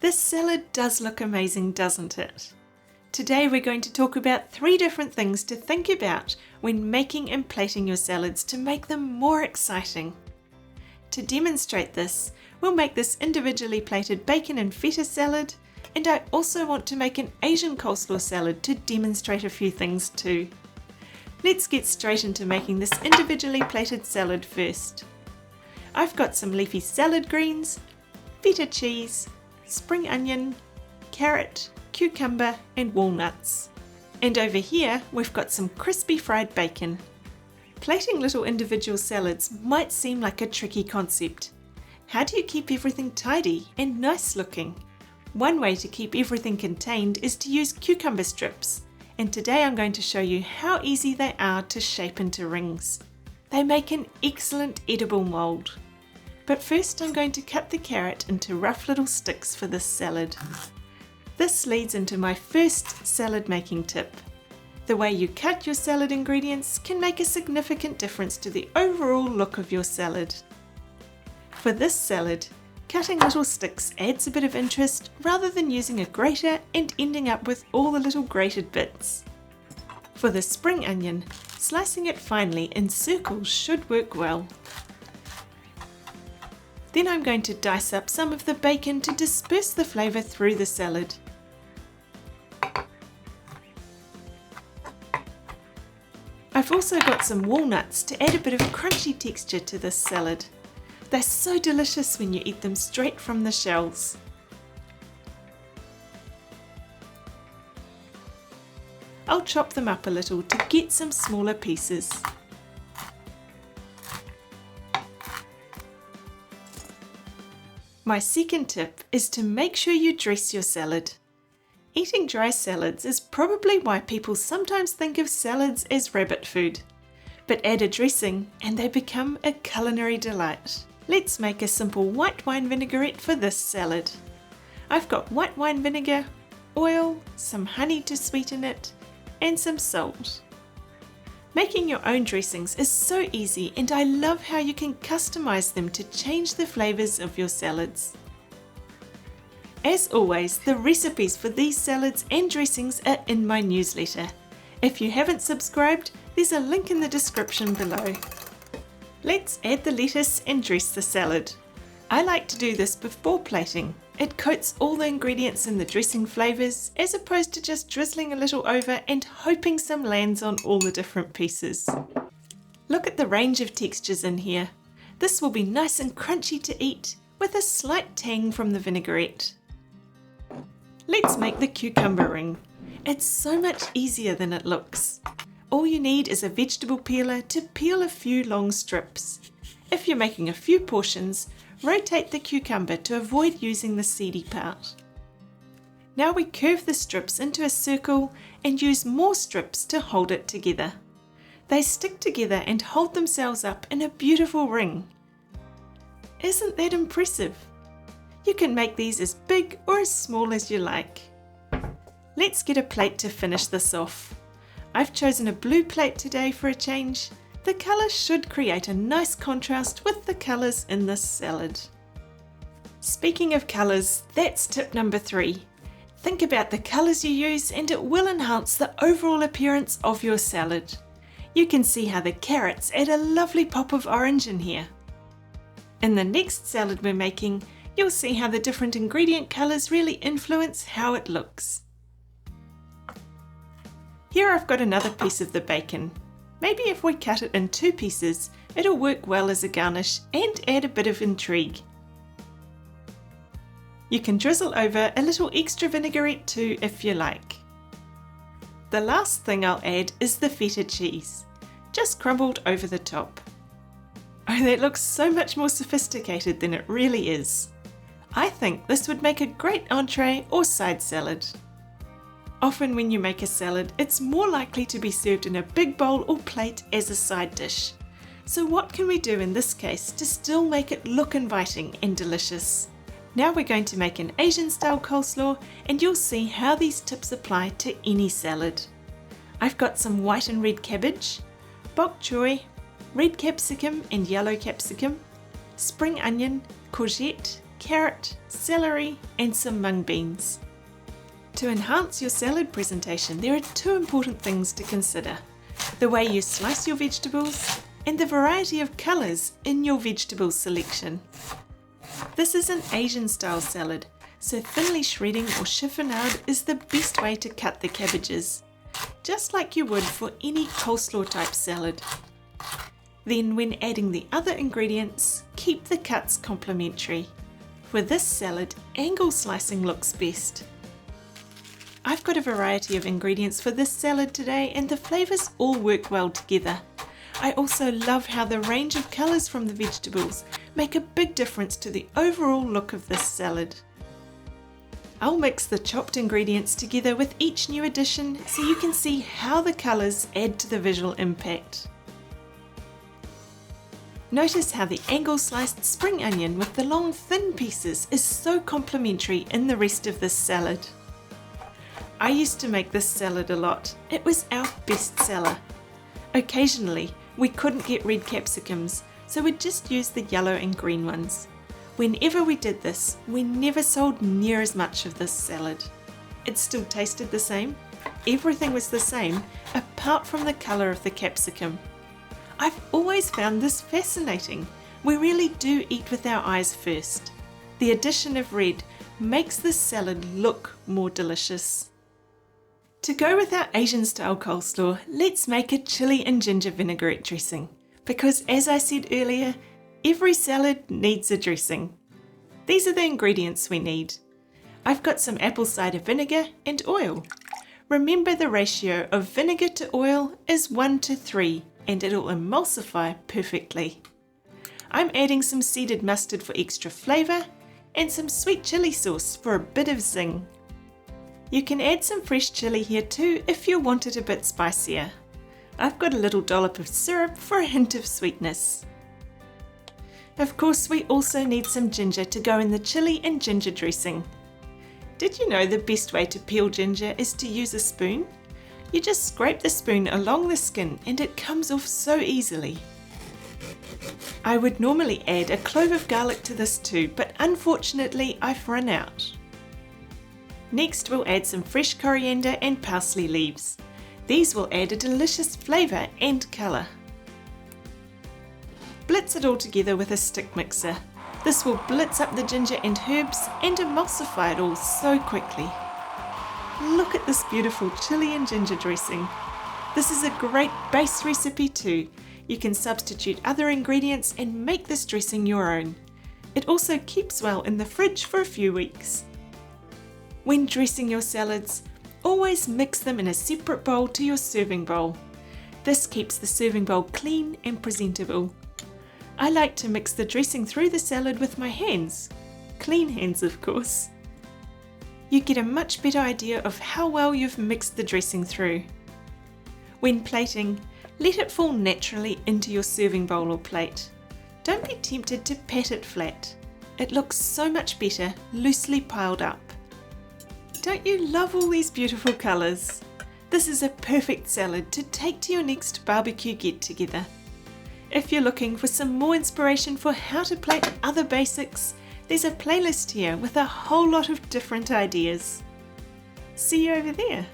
This salad does look amazing, doesn't it? Today we're going to talk about 3 different things to think about when making and plating your salads to make them more exciting. To demonstrate this, we'll make this individually plated bacon and feta salad, and I also want to make an Asian coleslaw salad to demonstrate a few things too. Let's get straight into making this individually plated salad first. I've got some leafy salad greens, feta cheese, spring onion, carrot, cucumber and walnuts. And over here we've got some crispy fried bacon. Plating little individual salads might seem like a tricky concept. How do you keep everything tidy and nice looking? One way to keep everything contained is to use cucumber strips, and today I'm going to show you how easy they are to shape into rings. They make an excellent edible mould. But first I'm going to cut the carrot into rough little sticks for this salad. This leads into my first salad making tip. The way you cut your salad ingredients can make a significant difference to the overall look of your salad. For this salad, cutting little sticks adds a bit of interest rather than using a grater and ending up with all the little grated bits. For the spring onion, slicing it finely in circles should work well. Then I'm going to dice up some of the bacon to disperse the flavour through the salad. I've also got some walnuts to add a bit of crunchy texture to this salad. They're so delicious when you eat them straight from the shells. I'll chop them up a little to get some smaller pieces. My second tip is to make sure you dress your salad. Eating dry salads is probably why people sometimes think of salads as rabbit food. But add a dressing and they become a culinary delight. Let's make a simple white wine vinaigrette for this salad. I've got white wine vinegar, oil, some honey to sweeten it, and some salt. Making your own dressings is so easy, and I love how you can customize them to change the flavors of your salads. As always, the recipes for these salads and dressings are in my newsletter. If you haven't subscribed, there's a link in the description below. Let's add the lettuce and dress the salad. I like to do this before plating. It coats all the ingredients in the dressing flavors, as opposed to just drizzling a little over and hoping some lands on all the different pieces. Look at the range of textures in here. This will be nice and crunchy to eat, with a slight tang from the vinaigrette. Let's make the cucumber ring. It's so much easier than it looks. All you need is a vegetable peeler to peel a few long strips. If you're making a few portions, rotate the cucumber to avoid using the seedy part. Now we curve the strips into a circle and use more strips to hold it together. They stick together and hold themselves up in a beautiful ring. Isn't that impressive? You can make these as big or as small as you like. Let's get a plate to finish this off. I've chosen a blue plate today for a change. The colour should create a nice contrast with the colours in this salad. Speaking of colours, that's tip number 3. Think about the colours you use and it will enhance the overall appearance of your salad. You can see how the carrots add a lovely pop of orange in here. In the next salad we're making, you'll see how the different ingredient colours really influence how it looks. Here I've got another piece of the bacon. Maybe if we cut it in 2 pieces, it'll work well as a garnish and add a bit of intrigue. You can drizzle over a little extra vinaigrette too if you like. The last thing I'll add is the feta cheese, just crumbled over the top. Oh, that looks so much more sophisticated than it really is. I think this would make a great entree or side salad. Often when you make a salad, it's more likely to be served in a big bowl or plate as a side dish. So what can we do in this case to still make it look inviting and delicious? Now we're going to make an Asian style coleslaw, and you'll see how these tips apply to any salad. I've got some white and red cabbage, bok choy, red capsicum and yellow capsicum, spring onion, courgette, carrot, celery and some mung beans. To enhance your salad presentation, there are two important things to consider: the way you slice your vegetables and the variety of colours in your vegetable selection. This is an Asian style salad, so thinly shredding or chiffonade is the best way to cut the cabbages, just like you would for any coleslaw type salad. Then when adding the other ingredients, keep the cuts complementary. For this salad, angle slicing looks best. I've got a variety of ingredients for this salad today and the flavours all work well together. I also love how the range of colours from the vegetables make a big difference to the overall look of this salad. I'll mix the chopped ingredients together with each new addition so you can see how the colours add to the visual impact. Notice how the angle sliced spring onion with the long thin pieces is so complementary in the rest of this salad. I used to make this salad a lot. It was our best seller. Occasionally, we couldn't get red capsicums, so we'd just use the yellow and green ones. Whenever we did this, we never sold near as much of this salad. It still tasted the same. Everything was the same, apart from the colour of the capsicum. I've always found this fascinating. We really do eat with our eyes first. The addition of red makes this salad look more delicious. To go with our Asian style coleslaw, let's make a chili and ginger vinaigrette dressing. Because as I said earlier, every salad needs a dressing. These are the ingredients we need. I've got some apple cider vinegar and oil. Remember the ratio of vinegar to oil is 1:3 and it'll emulsify perfectly. I'm adding some seeded mustard for extra flavour and some sweet chili sauce for a bit of zing. You can add some fresh chili here too if you want it a bit spicier. I've got a little dollop of syrup for a hint of sweetness. Of course, we also need some ginger to go in the chili and ginger dressing. Did you know the best way to peel ginger is to use a spoon? You just scrape the spoon along the skin and it comes off so easily. I would normally add a clove of garlic to this too, but unfortunately I've run out. Next we'll add some fresh coriander and parsley leaves. These will add a delicious flavour and colour. Blitz it all together with a stick mixer. This will blitz up the ginger and herbs and emulsify it all so quickly. Look at this beautiful chili and ginger dressing. This is a great base recipe too. You can substitute other ingredients and make this dressing your own. It also keeps well in the fridge for a few weeks. When dressing your salads, always mix them in a separate bowl to your serving bowl. This keeps the serving bowl clean and presentable. I like to mix the dressing through the salad with my hands. Clean hands, of course. You get a much better idea of how well you've mixed the dressing through. When plating, let it fall naturally into your serving bowl or plate. Don't be tempted to pat it flat. It looks so much better loosely piled up. Don't you love all these beautiful colours? This is a perfect salad to take to your next barbecue get-together. If you're looking for some more inspiration for how to plate other basics, there's a playlist here with a whole lot of different ideas. See you over there.